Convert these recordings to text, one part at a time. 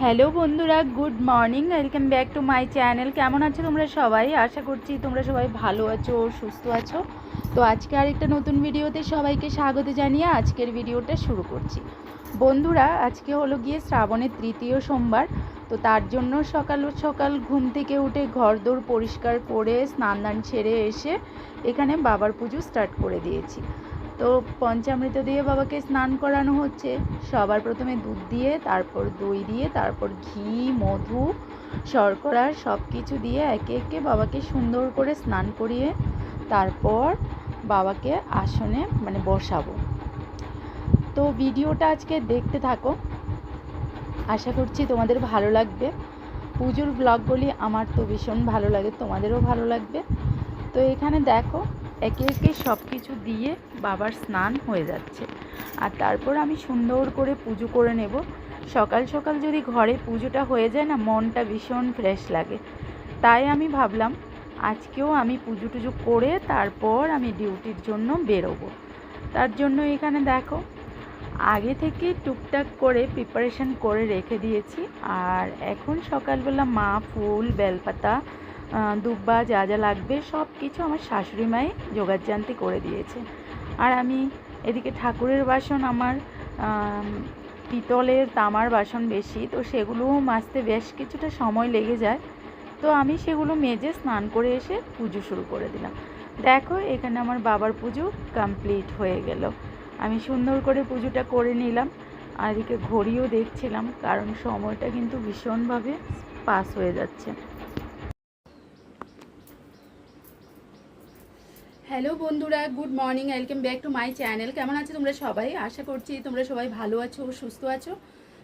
Hello বন্ধুরা, good morning. Welcome back to my channel. কেমন আছো তোমরা সবাই? আশা করছি তোমরা সবাই ভালো আছো, সুস্থ আছো। তো আজকে আরেকটা নতুন ভিডিওতে সবাইকে স্বাগত জানিয়ে আজকের ভিডিওটা শুরু করছি। বন্ধুরা, আজকে হলো গিয়ে শ্রাবণের তৃতীয় সোমবার। তো তার জন্য সকাল সকাল ঘুম থেকে উঠে ঘরদোর পরিষ্কার করে স্নান দান সেরে এসে এখানে বাবার পুজো স্টার্ট করে দিয়েছি। তো পঞ্চামৃত দিয়ে বাবাকে স্নান করানো হচ্ছে। সবার প্রথমে দুধ দিয়ে, তারপর দই দিয়ে, তারপর ঘি, মধু, শর্করা সব কিছু দিয়ে একে একে বাবাকে সুন্দর করে স্নান করিয়ে তারপর বাবাকে আসনে বসাবো। তো ভিডিওটা আজকে দেখতে থাকো, আশা করছি তোমাদের ভালো লাগবে। পুজোর ব্লগগুলি আমার তো ভীষণ ভালো লাগে, তোমাদেরও ভালো লাগবে। তো এখানে দেখো একে একে সব কিছু দিয়ে বাবার স্নান হয়ে যাচ্ছে। আর তারপর আমি সুন্দর করে পুজো করে নেব। সকাল সকাল যদি ঘরে পুজোটা হয়ে যায় না, মনটা ভীষণ ফ্রেশ লাগে। তাই আমি ভাবলাম আজকেও আমি পুজো টুজো করে তারপর আমি ডিউটির জন্য বেরোবো। তার জন্য এখানে দেখো আগে থেকে টুকটাক করে প্রিপারেশান করে রেখে দিয়েছি। আর এখন সকালবেলা মা ফুল, বেলপাতা, দুব্বা যা যা লাগবে সব কিছু আমার শাশুড়ি মাই জোগাড়জান্তি করে দিয়েছে। আর আমি এদিকে ঠাকুরের বাসন আমার পিতলের, তামার বাসন বেশি, তো সেগুলোও মাজতে বেশ কিছুটা সময় লেগে যায়। তো আমি সেগুলো মেজে স্নান করে এসে পুজো শুরু করে দিলাম। দেখো এখানে আমার বাবার পুজো কমপ্লিট হয়ে গেল। আমি সুন্দর করে পুজোটা করে নিলাম। আর এদিকে ঘড়িও দেখছিলাম, কারণ সময়টা কিন্তু ভীষণভাবে পাস হয়ে যাচ্ছে। হ্যালো বন্ধুরা, good morning. Welcome back to my channel. কেমন আছো তোমরা সবাই? আশা করছি তোমরা সবাই ভালো আছো, সুস্থ আছো।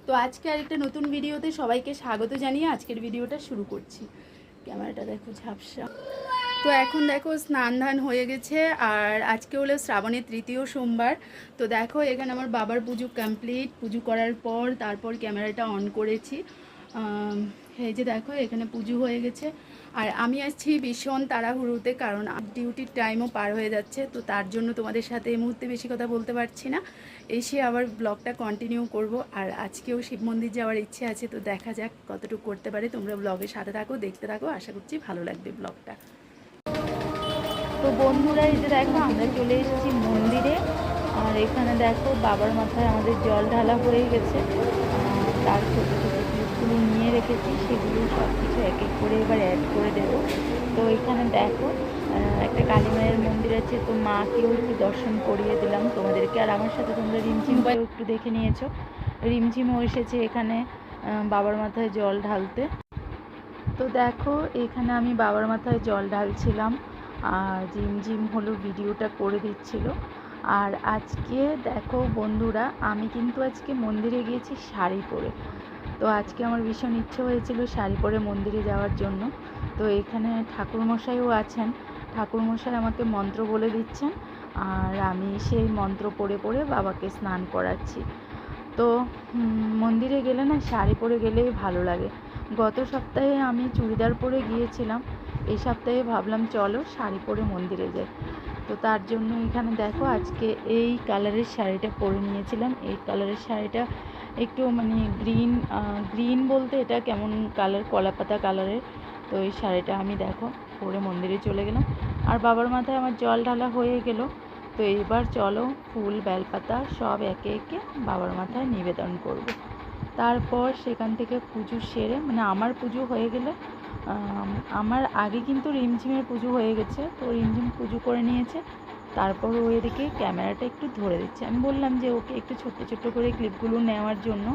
তো আজকে আরেকটা নতুন ভিডিওতে সবাইকে স্বাগত জানিয়ে আজকের ভিডিওটা শুরু করছি। ক্যামেরাটা দেখো ঝাপসা। তো এখন দেখো স্নান ধান হয়ে গেছে, আর আজকে হলো শ্রাবণের তৃতীয় সোমবার। তো দেখো এখানে আমার বাবার পুজো কমপ্লিট। পুজো করার পর তারপর ক্যামেরাটা অন করেছি। এই যে দেখো এখানে পুজো হয়ে গেছে। আর আমি আসছি ভীষণ তাড়াহুড়োতে, কারণ ডিউটির টাইমও পার হয়ে যাচ্ছে। তো তার জন্য তোমাদের সাথে এই মুহূর্তে বেশি কথা বলতে পারছি না। এসে আবার ব্লগটা কন্টিনিউ করব। আর আজকেও শিব মন্দির যাওয়ার ইচ্ছে আছে, তো দেখা যাক কতটুকু করতে পারে। তোমরা ব্লগের সাথে থাকো, দেখতে থাকো, আশা করছি ভালো লাগবে ব্লগটা। তো বন্ধুরা, এই যে দেখো আমরা চলে এসেছি মন্দিরে। আর এখানে দেখো বাবার মাথায় আমাদের জল ঢালা হয়ে গেছে। তার ছোটো ছোটো ক্লিপগুলো নিয়ে রেখেছি, সেগুলো সব কিছু এক এক করে এবার অ্যাড করে দেবো। তো এখানে দেখো একটা কালী মায়ের মন্দির আছে, তো মাকেও একটু দর্শন করিয়ে দিলাম তোমাদেরকে। আর আমার সাথে তোমরা রিমঝিমকেও একটু দেখে নিয়েছো। রিমঝিমও এসেছে এখানে বাবার মাথায় জল ঢালতে। তো দেখো এখানে আমি বাবার মাথায় জল ঢালছিলাম, আর ঝিমঝিম হলো ভিডিওটা করে দিচ্ছিল। আর আজকে দেখো বন্ধুরা, আমি কিন্তু আজকে মন্দিরে গিয়েছি শাড়ি পরে। তো আজকে আমার ভীষণ ইচ্ছে হয়েছিল শাড়ি পরে মন্দিরে যাওয়ার জন্য। তো এখানে ঠাকুরমশাইও আছেন, ঠাকুরমশাই আমাকে মন্ত্র বলে দিচ্ছেন, আর আমি সেই মন্ত্র পড়ে পড়ে বাবাকে স্নান করাচ্ছি। তো মন্দিরে গেলে না শাড়ি পরে গেলেই ভালো লাগে। গত সপ্তাহে আমি চুড়িদার পরে গিয়েছিলাম, এই সপ্তাহে ভাবলাম চলো শাড়ি পরে মন্দিরে যাই। তো তার জন্য এখানে দেখো আজকে এই কালারের শাড়িটা পরে নিয়েছিলাম। এই কালারের শাড়িটা একটু গ্রিন বলতে এটা কেমন কালার, কলাপাতা কালারের। তো এই শাড়িটা আমি দেখো পরে মন্দিরে চলে গেলাম। আর বাবার মাথায় আমার জল ঢালা হয়ে গেল। তো এবার চলো ফুল, বেলপাতা সব একে একে বাবার মাথায় নিবেদন করব। তারপর সেখান থেকে পুজো সেরে, আমার পুজো হয়ে গেলে, আমার আগে কিন্তু রিমঝিমের পুজো হয়ে গেছে, তো রিমঝিম পুজো করে নিয়েছে। তারপর ও এদিকে ক্যামেরাটা একটু ধরে দিচ্ছে। আমি বললাম যে ওকে একটু ছোট্ট ছোট্ট করে ক্লিপগুলো নেওয়ার জন্য,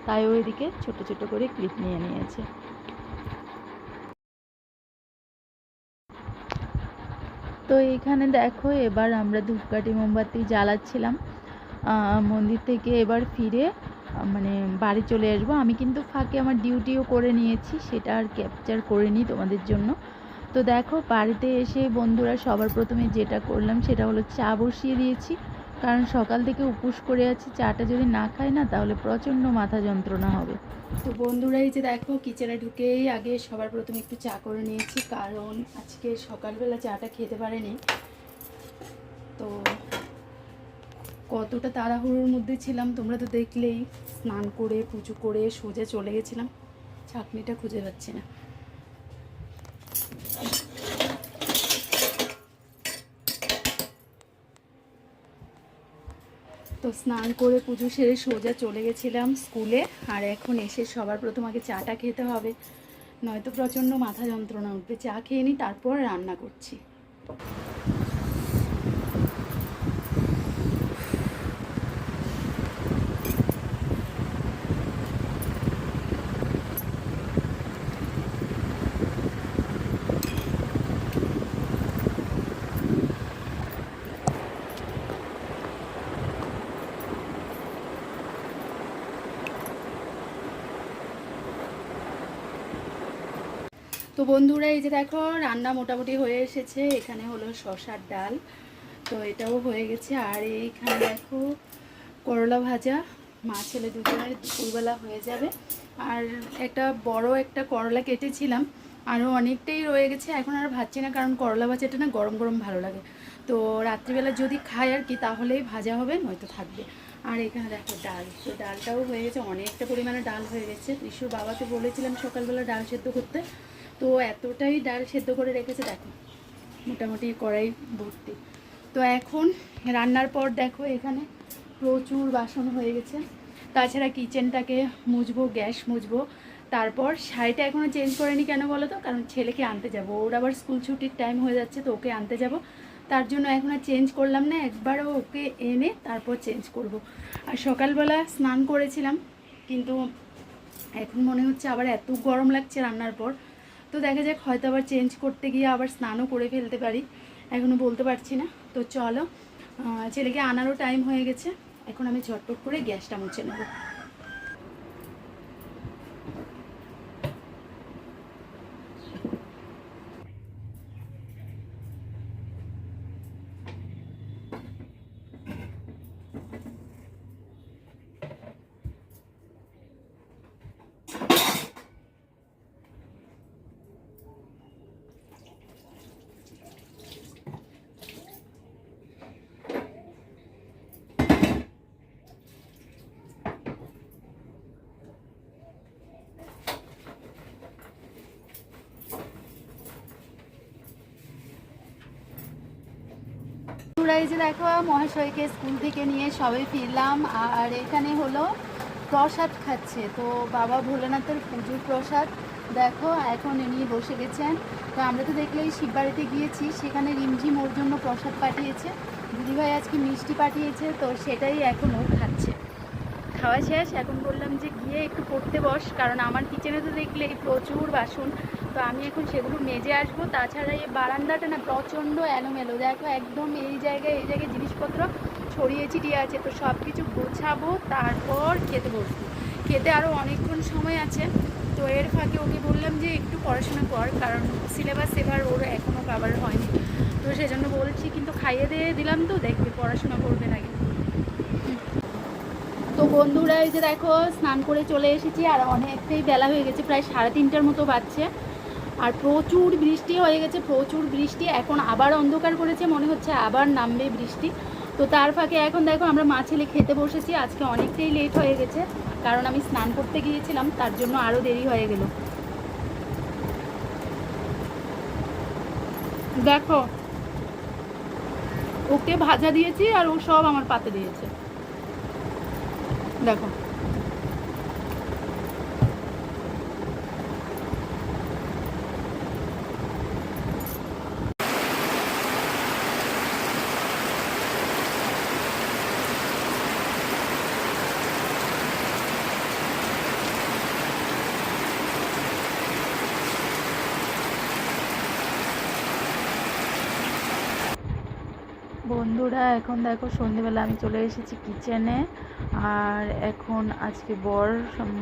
তাই ও এদিকে ছোটো ছোটো করে ক্লিপ নিয়ে নিয়েছে। তো এইখানে দেখো এবার আমরা ধূপকাঠি মোমবাতি জ্বালাচ্ছিলাম। মন্দির থেকে এবার ফিরে বাড়ি চলে আসবো। আমি কিন্তু ফাঁকে আমার ডিউটিও করে নিয়েছি, সেটা আর ক্যাপচার করিনি তোমাদের জন্য। তো দেখো বাড়িতে এসে বন্ধুরা সবার প্রথমে যেটা করলাম সেটা হলো চা বসিয়ে দিয়েছি, কারণ সকাল থেকে উপোস করে আছি। চাটা যদি না খাই না তাহলে প্রচণ্ড মাথা যন্ত্রণা হবে। তো বন্ধুরা, এই যে দেখো কিচেনে ঢুকেই আগে সবার প্রথমে একটু চা করে নিয়েছি, কারণ আজকে সকালবেলা চাটা খেতে পারেনি। তো কতটা তাড়াহুড়োর মধ্যে ছিলাম তোমরা তো দেখলেই। স্নান করে পুজো করে সোজা চলে গেছিলাম, ছাঁকনিটা খুঁজে পাচ্ছি না। তো স্নান করে পুজো সেরে সোজা চলে গেছিলাম স্কুলে। আর এখন এসে সবার প্রথম আগে চাটা খেতে হবে, নয়তো প্রচণ্ড মাথা যন্ত্রণা উঠবে। চা খেয়ে নিই, তারপর রান্না করছি। তো বন্ধুরা, এই যে দেখো রান্না মোটামুটি হয়ে এসেছে। এখানে হলো শসার ডাল, তো এটাও হয়ে গেছে। আর এইখানে দেখো করলা ভাজা, মা ছেলে দুজনের দুপুরবেলা হয়ে যাবে। আর একটা করলা কেটেছিলাম, আরও অনেকটাই রয়ে গেছে, এখন আর ভাজছি না, কারণ করলা ভাজাটা না গরম গরম ভালো লাগে। তো রাত্রিবেলা যদি খাই আর কি, তাহলেই ভাজা হবে, নয়তো থাকবে। আর এখানে দেখো ডাল, তো ডালটাও হয়ে গেছে, অনেকটা পরিমাণে ডাল হয়ে গেছে। ঋষুর বাবাকে বলেছিলাম সকালবেলা ডাল সেদ্ধ করতে, তো এতটাই ডাল সেদ্ধ করে রেখেছে দেখো, মোটামুটি কড়াই ভর্তি। তো এখন রান্নার পর দেখো এখানে প্রচুর বাসন হয়ে গেছে। তাছাড়া কিচেনটাকে মুছবো, গ্যাস মুছবো। তারপর শাড়িটা এখনও চেঞ্জ করিনি, কেন বলো তো, কারণ ছেলেকে আনতে যাব, ওর আবার স্কুল ছুটির টাইম হয়ে যাচ্ছে, তো ওকে আনতে যাব। তার জন্য এখন আর চেঞ্জ করলাম না, একবারও ওকে এনে তারপর চেঞ্জ করব। আর সকালবেলা স্নান করেছিলাম, কিন্তু এখন মনে হচ্ছে আবার এত গরম লাগছে রান্নার পর। তো দেখা যাক, হয়তো আবার চেঞ্জ করতে গিয়ে আবার স্নানও করে ফেলতে পারি, এখনও বলতে পারছি না। তো চলো, ছেলেকে আনারও টাইম হয়ে গেছে, এখন আমি ঝটপট করে গ্যাসটা মুছে নেব। এই যে দেখো মহাশয়কে স্কুল থেকে নিয়ে সবাই ফিরলাম। আর এখানে হলো প্রসাদ খাচ্ছে, তো বাবা ভোলেনাথের পুজোর প্রসাদ। দেখো এখন ইনি বসে গেছেন। তো আমরা তো দেখলেই শিববাড়িতে গিয়েছি, সেখানে রিমঝিম ওর জন্য প্রসাদ পাঠিয়েছে, দিদিভাই আজকে মিষ্টি পাঠিয়েছে, তো সেটাই এখন ও খাচ্ছে। খাওয়া শেষ, এখন বললাম যে গিয়ে একটু পড়তে বস, কারণ আমার কিচেনে তো দেখলে প্রচুর বাসন, তো আমি এখন সেগুলো মেজে আসবো। তাছাড়া এই বারান্দাটা না প্রচণ্ড এলোমেলো, দেখো একদম এই জায়গায় জিনিসপত্র ছড়িয়ে ছিটিয়ে আছে, তো সব কিছু গোছাবো, তারপর খেতে বসবো। খেতে আরও অনেকক্ষণ সময় আছে, তো এর ফাঁকে ওকে বললাম যে একটু পড়াশোনা কর, কারণ সিলেবাস এবার ওর এখনও কভার হয়নি, তো সেজন্য বলছি। কিন্তু খাইয়ে দিয়ে দিলাম, তো দেখবে পড়াশোনা করবে না কিন্তু। তো বন্ধুরা, এই যে দেখো স্নান করে চলে এসেছি, আর অনেকটাই বেলা হয়ে গেছে, প্রায় 3:30টার মতো বাজছে। আর প্রচুর বৃষ্টি হয়ে গেছে, প্রচুর বৃষ্টি। এখন আবার অন্ধকার করেছে, মনে হচ্ছে আবার নামবে বৃষ্টি। তো তার ফাঁকে এখন দেখো আমরা মা ছেলে খেতে বসেছি। আজকে অনেকটাই লেট হয়ে গেছে, কারণ আমি স্নান করতে গিয়েছিলাম, তার জন্য আরও দেরি হয়ে গেল। দেখো ওকে ভাজা দিয়েছি, আর ও সব আমার পাতে দিয়েছে, দেখো। বন্ধুরা, এখন দেখো সন্ধেবেলা আমি চলে এসেছি কিচেনে। আর এখন আজকে বর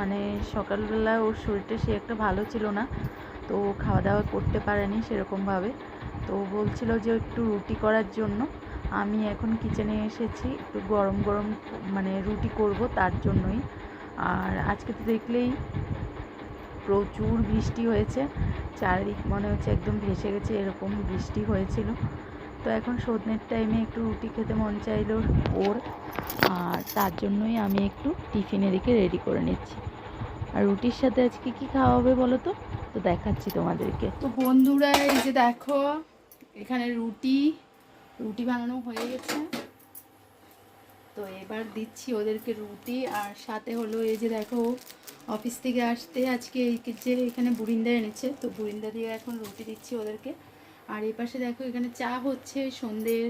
মানে সকালবেলা ওর শরীরটা সে একটা ভালো ছিল না, তো খাওয়া দাওয়া করতে পারেনি সেরকমভাবে, তো বলছিল যে একটু রুটি করার জন্য। আমি এখন কিচেনে এসেছি, একটু গরম গরম মানে রুটি করব, তার জন্যই। আর আজকে তো দেখলেই প্রচুর বৃষ্টি হয়েছে, চারিদিক মনে হচ্ছে একদম ভেসে গেছে, এরকম বৃষ্টি হয়েছিল। তো এখন সন্ধ্যের টাইমে একটু রুটি খেতে মন চাইলো ওর, আর তার জন্যই আমি একটু টিফিন এদিকে রেডি করে নিচ্ছি। আর রুটির সাথে আজকে কি খাওয়া হবে বলো তো? তো দেখাচ্ছি তোমাদেরকে। তো বন্ধুরা এই যে দেখো এখানে রুটি বানানো হয়ে গেছে। তো এবার দিচ্ছি ওদেরকে রুটি, আর সাথে হলো এই যে দেখো অফিস থেকে আসতে আজকে এই যে এখানে বুরিন্দা এনেছে, তো বুরিন্দা দিয়ে এখন রুটি দিচ্ছি ওদেরকে। আর এই পাশে দেখো এখানে চা হচ্ছে সন্ধ্যের।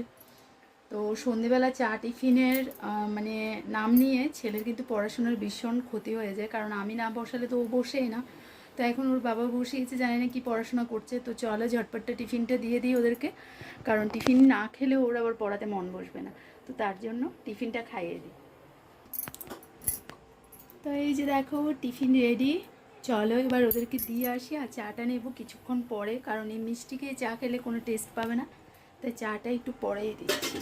তো সন্ধেবেলা চা টিফিনের মানে নাম নিয়ে ছেলের কিন্তু পড়াশোনার ভীষণ ক্ষতি হয়ে যায়, কারণ আমি না বসালে তো ও বসেই না। তো এখন ওর বাবা বসিয়েছে, জানি না কি পড়াশোনা করছে। তো চলো ঝটপটটা টিফিনটা দিয়ে দিই ওদেরকে, কারণ টিফিন না খেলে ওর আবার পড়াতে মন বসবে না। তো তার জন্য টিফিনটা খাইয়ে দিই। তো এই যে দেখো টিফিন রেডি, চলো এবার ওদেরকে দিয়ে আসি। আর চাটা নেব কিছুক্ষণ পরে, কারণ এই মিষ্টিকে চা খেলে কোনো টেস্ট পাবে না, তাই চাটা একটু পরেই দিচ্ছি।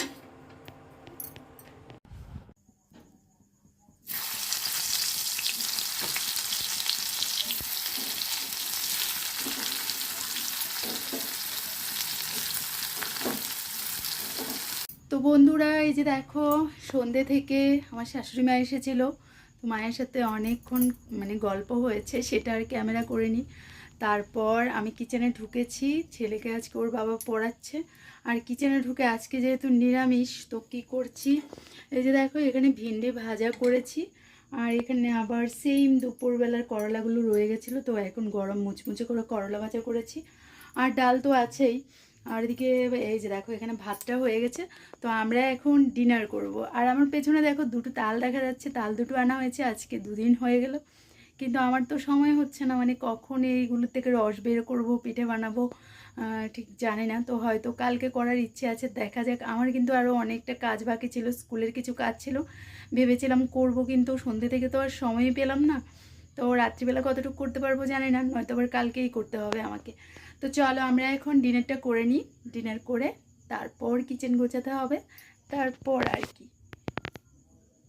তো বন্ধুরা এই যে দেখো সন্ধ্যে থেকে আমার শাশুড়ি মা এসেছিলো, তো মায়ের সাথে অনেকক্ষণ মানে গল্প হয়েছে, সেটা আর ক্যামেরা করিনি। তারপর আমি কিচেনে ঢুকেছি, ছেলেকে আজকে ওর বাবা পড়াচ্ছে। আর কিচেনে ঢুকে আজকে যেহেতু নিরামিষ, তো কী করছি এই যে দেখো এখানে ভিন্ডি ভাজা করেছি, আর এখানে আবার সেম দুপুরবেলার করলাগুলো রয়ে গেছিলো, তো এখন গরম মুচমুচে করে করলা ভাজা করেছি। আর ডাল তো আছেই। আর এদিকে এই যে দেখো এখানে ভাতটা হয়ে গেছে। তো আমরা এখন ডিনার করব। আর আমার পেছনে দেখো দুটো তাল দেখা যাচ্ছে, তাল দুটো আনা হয়েছে, আজকে 2 দিন হয়ে গেল, কিন্তু আমার তো সময় হচ্ছে না, মানে কখন এইগুলো থেকে রস বের করব, পিঠে বানাবো ঠিক জানি না। তো হয়তো কালকে করার ইচ্ছে আছে, দেখা যাক। আমার কিন্তু আরও অনেকটা কাজ বাকি ছিল, স্কুলের কিছু কাজ ছিল, ভেবেছিলাম করব, কিন্তু সন্ধ্যে থেকে তো আর সময় পেলাম না। তো রাত্রিবেলা কতটুকু করতে পারবো জানি না, নয়তো আবার কালকেই করতে হবে আমাকে। তো চলো আমরা এখন ডিনারটা করে নিই, ডিনার করে তারপর কিচেন গোছাতে হবে, তারপর আর কি।